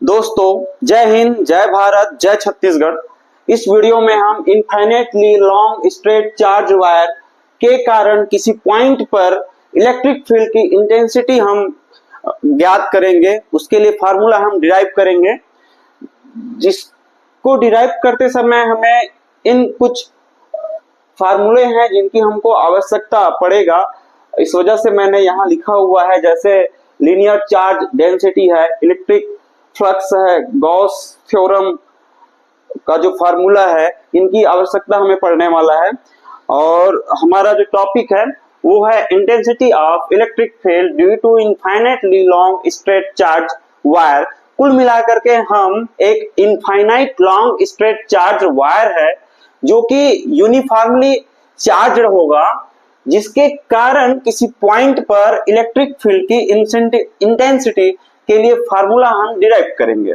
दोस्तों, जय हिंद, जय भारत, जय छत्तीसगढ़। इस वीडियो में हम infinitely long straight charge wire के कारण किसी पॉइंट पर इलेक्ट्रिक फील्ड की इंटेंसिटी हम ज्ञात करेंगे। उसके लिए फार्मूला हम डिराइव करेंगे, जिसको डिराइव करते समय हमें इन कुछ फार्मूले हैं जिनकी हमको आवश्यकता पड़ेगा। इस वजह से मैंने यहाँ लिखा हुआ है, जैसे लीनियर चार्ज डेंसिटी है, इलेक्ट्रिक फ्लक्स है, गॉस थ्योरम का जो फार्मूला है, इनकी आवश्यकता हमें पड़ने वाला है। और हमारा जो टॉपिक है वो है intensity of electric field due to infinitely long straight charge wire. कुल मिलाकर के हम एक infinite long straight charge wire है जो कि यूनिफॉर्मली चार्ज होगा, जिसके कारण किसी पॉइंट पर इलेक्ट्रिक फील्ड की इंटेंसिटी के लिए फार्मूला हम डिराइव करेंगे।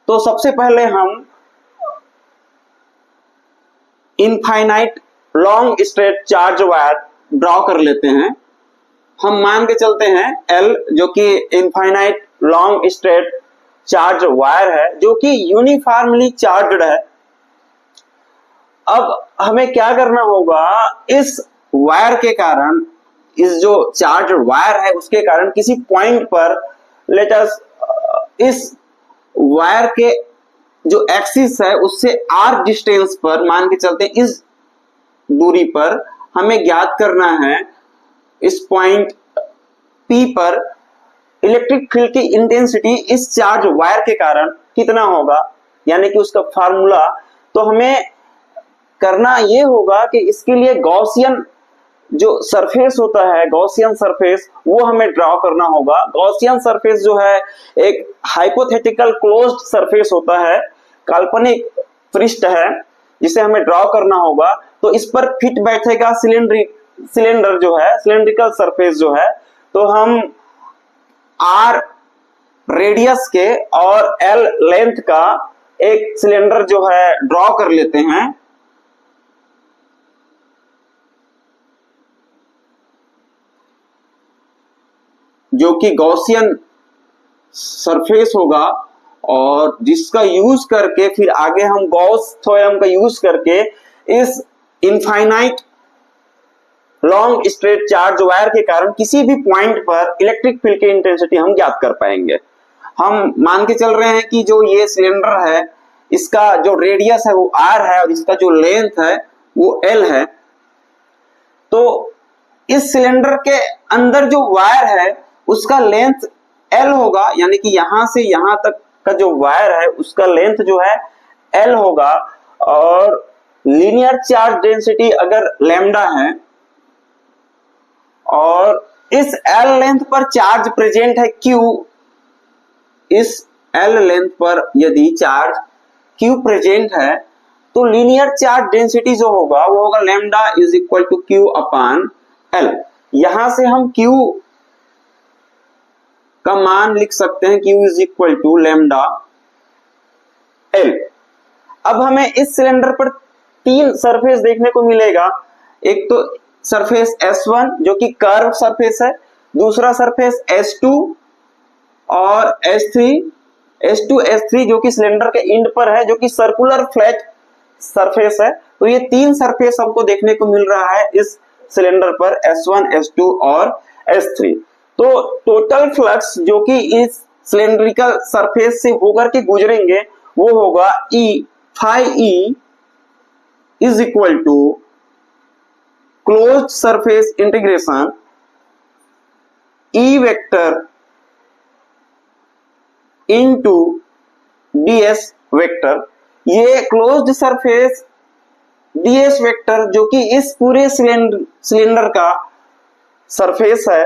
तो सबसे पहले हम infinite long straight charge wire draw कर लेते हैं। हम मान के चलते हैं L, जो कि infinite long straight charge wire है जो कि यूनिफॉर्मली चार्ज्ड है। अब हमें क्या करना होगा, इस वायर के कारण, इस जो चार्ज वायर है उसके कारण किसी पॉइंट पर लेट अस इस वायर के जो एक्सिस है उससे r डिस्टेंस पर मान के चलते हैं, इस दूरी पर हमें ज्ञात करना है इस पॉइंट P पर इलेक्ट्रिक फील्ड की इंटेंसिटी इस चार्ज वायर के कारण कितना होगा, यानी कि उसका फार्मूला। तो हमें करना ये होगा कि इसके लिए गॉसियन जो सरफेस होता है, गॉसियन सरफेस, वो हमें ड्रॉ करना होगा। गॉसियन सरफेस जो है एक हाइपोथेटिकल क्लोज्ड सरफेस होता है, काल्पनिक पृष्ठ है जिसे हमें ड्रॉ करना होगा। तो इस पर फिट बैठेगा सिलेंडर जो है, सिलेंड्रिकल सरफेस जो है। तो हम R रेडियस के और L लेंथ का एक सिलेंडर जो है ड्रॉ कर लेते हैं। जो कि गॉसियन सरफेस होगा और जिसका यूज करके फिर आगे हम गॉस थ्योरम का यूज करके इस infinite long straight charge wire के कारण किसी भी पॉइंट पर इलेक्ट्रिक फील्ड की इंटेंसिटी हम ज्ञात कर पाएंगे। हम मान के चल रहे हैं कि जो ये सिलेंडर है, इसका जो रेडियस है वो R है और इसका जो लेंथ है वो L है। तो इस सिलेंडर के अंदर जो वायर है उसका लेंथ L होगा, यानी कि यहां से यहां तक का जो वायर है उसका लेंथ जो है L होगा। और लीनियर चार्ज डेंसिटी अगर लैम्डा है और इस L लेंथ पर चार्ज प्रेजेंट है Q, इस L लेंथ पर यदि चार्ज Q प्रेजेंट है तो लीनियर चार्ज डेंसिटी जो होगा वो होगा lambda is equal to Q upon L। यहां से हम Q का मान लिख सकते हैं, Q is equal to lambda L। अब हमें इस सिलेंडर पर तीन सरफेस देखने को मिलेगा। एक तो सरफेस S1 जो कि कर्व सरफेस है, दूसरा सरफेस S2 और S2 S3 जो कि सिलेंडर के एंड पर है, जो कि सर्कुलर फ्लैट सरफेस है। तो ये तीन सरफेस हमको देखने को मिल रहा है इस सिलेंडर पर, S1 S2 और S3। तो टोटल फ्लक्स जो कि इस सिलेंड्रिकल सरफेस से होकर के गुजरेंगे वो होगा E phi E is equal to closed surface integration E vector into ds vector. ये क्लोज्ड सरफेस ds वेक्टर जो कि इस पूरे सिलेंडर का सरफेस है,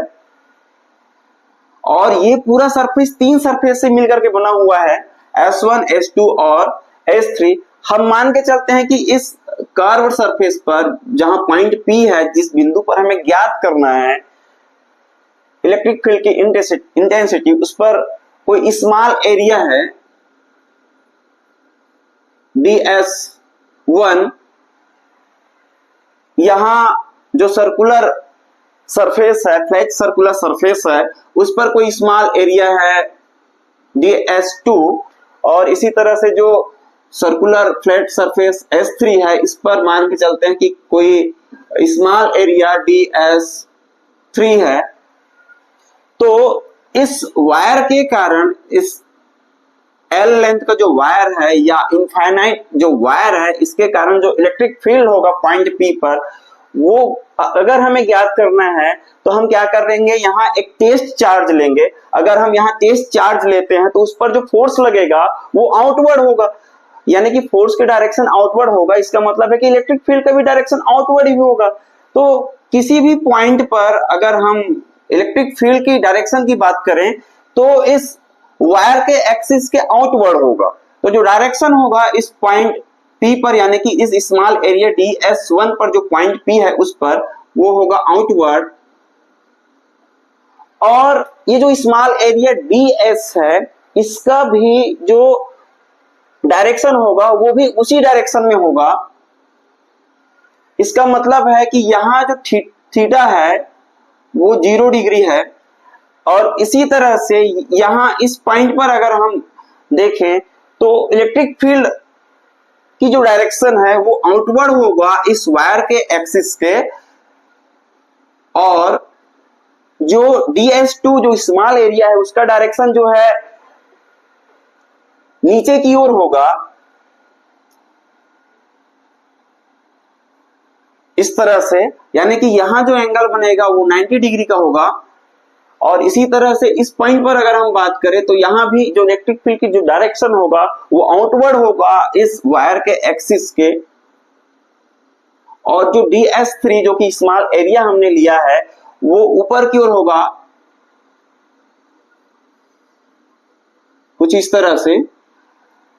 और ये पूरा सरफेस तीन सरफेस से मिलकर के बना हुआ है, S1 S2 और S3। हम मान के चलते हैं कि इस कर्व सरफेस पर जहां पॉइंट P है, जिस बिंदु पर हमें ज्ञात करना है इलेक्ट्रिक फील्ड की इंटेंसिटी, उस पर कोई स्मॉल एरिया है ds1। यहां जो सर्कुलर सरफेस है, फ्लैट सर्कुलर सरफेस है, उस पर कोई स्मॉल एरिया है DS2 और इसी तरह से जो सर्कुलर फ्लैट सरफेस S3 है, इस पर मान के चलते हैं कि कोई स्मॉल एरिया DS3 है। तो इस वायर के कारण, इस L लेंथ का जो वायर है या इनफाइनाइट जो वायर है, इसके कारण जो इलेक्ट्रिक फील्ड होगा पॉइंट P पर, वो अगर हमें ज्ञात करना है तो हम क्या करेंगे, यहाँ एक टेस्ट चार्ज लेंगे। अगर हम यहाँ टेस्ट चार्ज लेते हैं तो उस पर जो फोर्स लगेगा वो आउटवर्ड होगा, यानी कि फोर्स की डायरेक्शन आउटवर्ड होगा। इसका मतलब है कि इलेक्ट्रिक फील्ड का भी डायरेक्शन आउटवर्ड ही होगा। तो किसी भी पॉइंट पर अगर हम इलेक्ट्रिक फील्ड की डायरेक्शन की बात करें तो इस वायर के एक्सिस के आउटवर्ड होगा। तो जो डायरेक्शन होगा इस पॉइंट P पर, यानी कि इस स्मॉल एरिया DS1 पर जो पॉइंट P है उस पर, वो होगा आउटवर्ड। और ये जो स्मॉल एरिया DS है, इसका भी जो डायरेक्शन होगा वो भी उसी डायरेक्शन में होगा। इसका मतलब है कि यहाँ जो थीटा है वो 0 डिग्री है, और इसी तरह से यहाँ इस पॉइंट पर अगर हम देखें तो इलेक्ट्रिक फील्ड की जो डायरेक्शन है वो आउटवर्ड होगा इस वायर के एक्सिस के, और जो DS2 जो स्मॉल एरिया है उसका डायरेक्शन जो है नीचे की ओर होगा, इस तरह से। यानी कि यहां जो एंगल बनेगा वो 90 डिग्री का होगा। और इसी तरह से इस पॉइंट पर अगर हम बात करें तो यहां भी जो इलेक्ट्रिक फील्ड की जो डायरेक्शन होगा वो आउटवर्ड होगा इस वायर के एक्सिस के। और जो DS3 जो कि स्मॉल एरिया हमने लिया है वो ऊपर की ओर होगा, कुछ इस तरह से।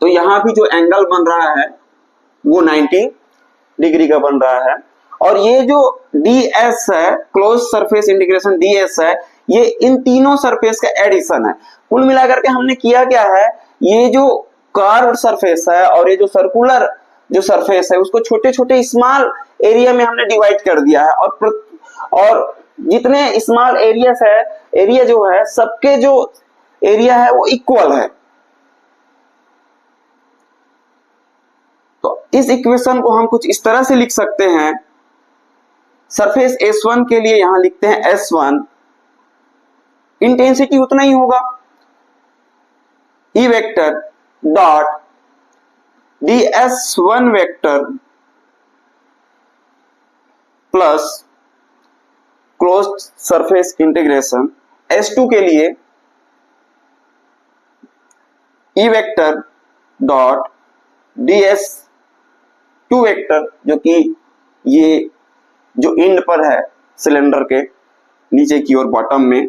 तो यहां भी जो एंगल बन रहा है वो 90 डिग्री का बन रहा है। और ये जो DS है, क्लोज सरफेस इंटीग्रेशन DS है, ये इन तीनों सरफेस का एडिशन है। कुल मिलाकर के हमने किया क्या है, ये जो कर्व सरफेस है और ये जो सर्कुलर जो सरफेस है उसको छोटे छोटे स्मॉल एरिया में हमने डिवाइड कर दिया है। और जितने स्मॉल एरिया है, एरिया जो है सबके जो एरिया है वो इक्वल है। तो इस इक्वेशन को हम कुछ इस तरह से लिख सकते हैं। सरफेस S1 के लिए यहां लिखते हैं S1, इंटेंसिटी उतना ही होगा, E vector dot DS1 vector plus closed surface integration. S2 के लिए E vector dot DS2 vector, जो कि ये जो एंड पर है सिलेंडर के नीचे की ओर बॉटम में,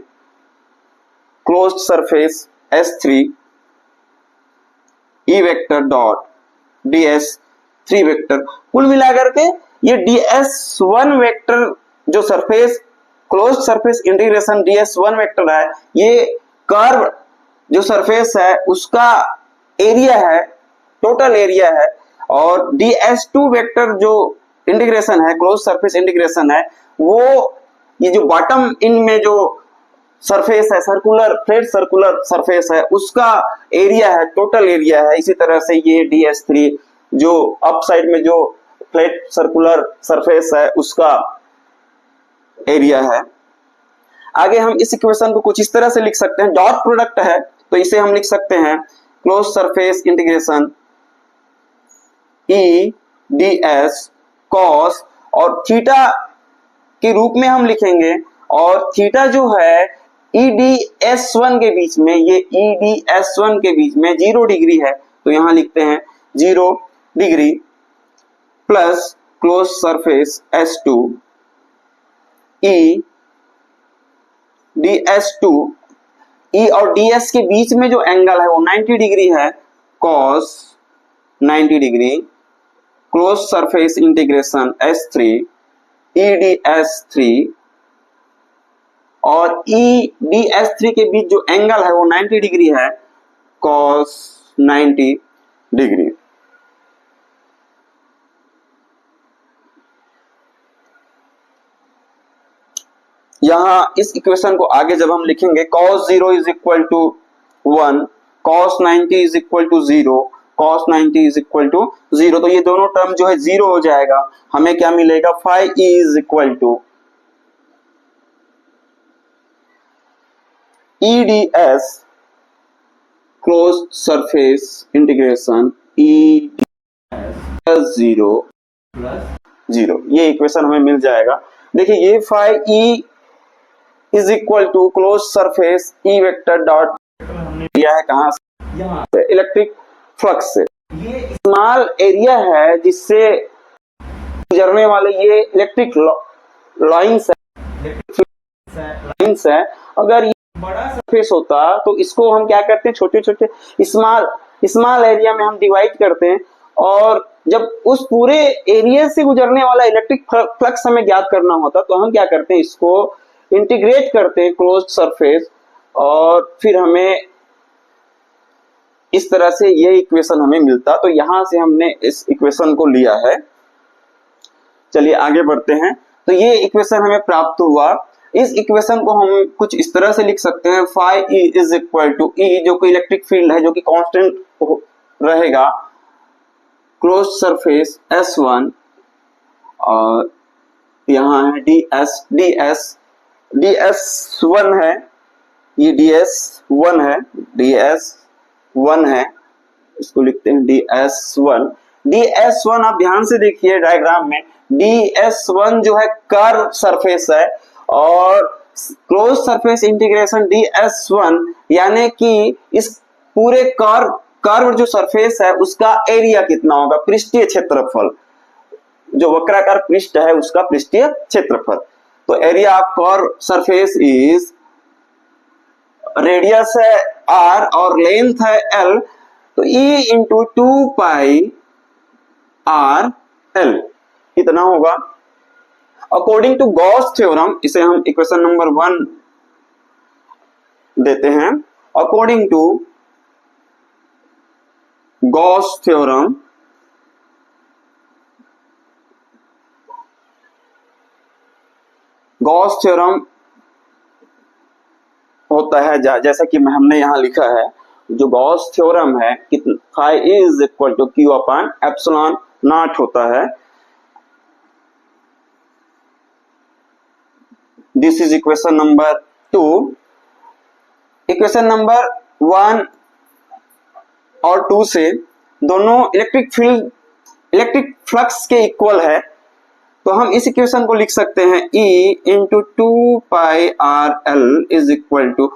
closed surface S3 E vector dot DS3 vector. कुल मिलाकर के ये DS1 वेक्टर जो surface closed surface integration DS1 vector है, ये कर्व जो सरफेस है उसका एरिया है, टोटल एरिया है। और DS2 वेक्टर जो इंटीग्रेशन है, क्लोज सरफेस इंटीग्रेशन है, वो ये जो बॉटम इन में जो सरफेस है, सर्कुलर फ्लैट सर्कुलर सरफेस है, उसका एरिया है, टोटल एरिया है। इसी तरह से ये DS3 जो अप साइड में जो फ्लैट सर्कुलर सरफेस है उसका एरिया है। आगे हम इस इक्वेशन को कुछ इस तरह से लिख सकते हैं, डॉट प्रोडक्ट है तो इसे हम लिख सकते हैं close surface integration EDS cos, और थीटा के रूप में हम लिखेंगे। और थीटा जो है EDS1 के बीच में, ये EDS1 के बीच में 0 डिग्री है, तो यहां लिखते हैं 0 degree plus close surface S2 EDS2, E और DS के बीच में जो एंगल है वो 90 डिग्री है, cos 90 degree, close surface integration S3 EDS3, और EDS3 के बीच जो एंगल है वो 90 डिग्री है, cos 90 डिग्री। यहां इस इक्वेशन को आगे जब हम लिखेंगे cos 0 is equal to 1, cos 90 is equal to 0, cos 90 is equal to 0, तो ये दोनों टर्म जो है 0 हो जाएगा। हमें क्या मिलेगा, phi e is equal to EDS close surface integration E plus 0 ये इक्वेशन हमें मिल जाएगा। देखिए ये phi e is equal to close surface E vector dot दिया है कहां से, यहां से, इलेक्ट्रिक फ्लक्स से। ये स्मॉल एरिया है जिससे गुजरने वाले ये इलेक्ट्रिक लाइंस है। अगर ये बड़ा सरफेस होता तो इसको हम क्या करते हैं, छोटे छोटे स्मॉल एरिया में हम डिवाइड करते हैं, और जब उस पूरे एरिया से गुजरने वाला इलेक्ट्रिक फ्लक्स हमें ज्ञात करना होता तो हम क्या करते हैं, इसको इंटीग्रेट करते हैं क्लोज सरफेस, और फिर हमें इस तरह से ये इक्वेशन हमें मिलता। तो यहां से हमने इस इक्वेशन को लिया है। चलिए आगे बढ़ते हैं। तो ये इक्वेशन हमें प्राप्त हुआ। इस इक्वेशन को हम कुछ इस तरह से लिख सकते हैं, phi e is equal to E जो कि इलेक्ट्रिक फील्ड है जो कि कांस्टेंट रहेगा, क्लोज सरफेस S1, और यहाँ है ds1 है, ये ds1 है, इसको लिखते हैं ds1। आप ध्यान से देखिए डायग्राम में, ds1 जो है कर्व सरफेस है, और क्लोज सरफेस इंटीग्रेशन ds1 यानी कि इस पूरे कर्व जो सरफेस है उसका एरिया कितना होगा, पृष्ठीय क्षेत्रफल, जो वक्राकार पृष्ठ है उसका पृष्ठीय क्षेत्रफल। तो area of curve surface is, radius है r और लेंथ है l, तो E into 2 pi r l इतना होगा। अकॉर्डिंग टू गॉस थ्योरम, इसे हम इक्वेशन नंबर 1 देते हैं। According to Gauss theorem, Gauss theorem होता है जैसा कि हमने यहां लिखा है, जो गॉस थ्योरम है phi is equal to Q upon epsilon naught होता है। This is equation number 2। Equation number 1 और 2 से दोनों इलेक्ट्रिक फ्लक्स के इक्वल है, तो हम इस इक्वेशन को लिख सकते हैं E into 2 pi R L is equal to,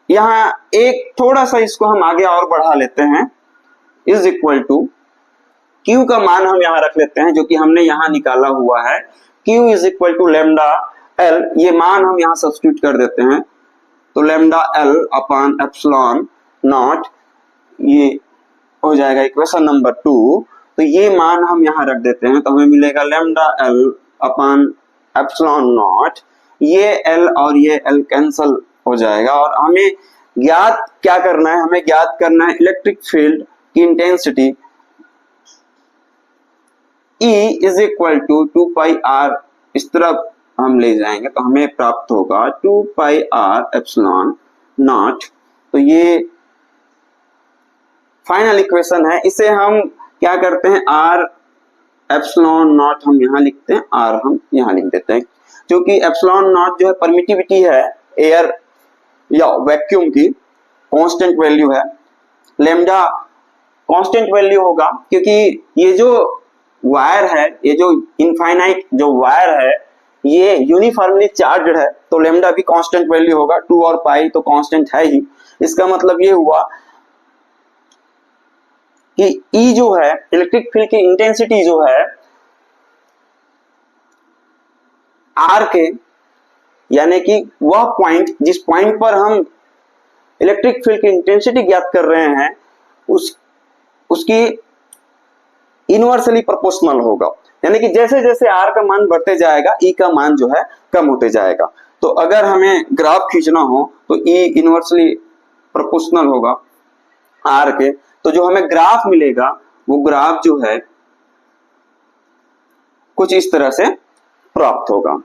यहां एक थोड़ा सा इसको हम आगे और बढ़ा लेते हैं, इज इक्वल टू Q का मान हम यहां रख लेते हैं जो कि हमने यहां निकाला हुआ है, Q is equal to lambda L, ये मान हम यहां सब्स्टिट्यूट कर देते हैं, तो lambda L upon epsilon not, ये हो जाएगा इक्वेशन नंबर 2। तो ये मान हम यहां रख देते हैं, तो हमें मिलेगा lambda L upon epsilon not, ये L और ये L कैंसल हो जाएगा, और हमें ज्ञात क्या करना है, हमें ज्ञात करना है इलेक्ट्रिक फील्ड की intensity E is equal to 2 pi r, इस तरफ हम ले जाएंगे तो हमें प्राप्त होगा 2 पाई r एप्सिलॉन नॉट। तो ये फाइनल इक्वेशन है। इसे हम क्या करते हैं, r एप्सिलॉन नॉट हम यहां लिखते हैं, r हम यहां लिख देते हैं, क्योंकि एप्सिलॉन नॉट जो है परमिटिविटी है एयर या वैक्यूम की, कांस्टेंट वैल्यू है। लेमडा कांस्टेंट वैल्यू होगा क्योंकि ये जो वायर है, ये जो इनफाइनाइट जो वायर है ये यूनिफॉर्मली चार्ज्ड है, तो लेमडा भी कांस्टेंट वैल्यू होगा। 2 और पाई तो कांस्टेंट है ही। इसका मतलब ये हुआ कि E जो है, इलेक्ट्रिक फील्ड की इंटेंसिटी जो है R के, यानी कि वह पॉइंट जिस पॉइंट पर हम इलेक्ट्रिक फील्ड की इंटेंसिटी ज्ञात कर रहे हैं उसकी इनवर्सली प्रोपोर्शनल होगा, यानी कि जैसे जैसे R का मान बढ़ते जाएगा E का मान जो है कम होते जाएगा। तो अगर हमें ग्राफ खींचना हो तो E इनवर्सली प्रोपोर्शनल होगा R के, तो जो हमें ग्राफ मिलेगा वो ग्राफ जो है कुछ इस तरह से प्राप्त होगा।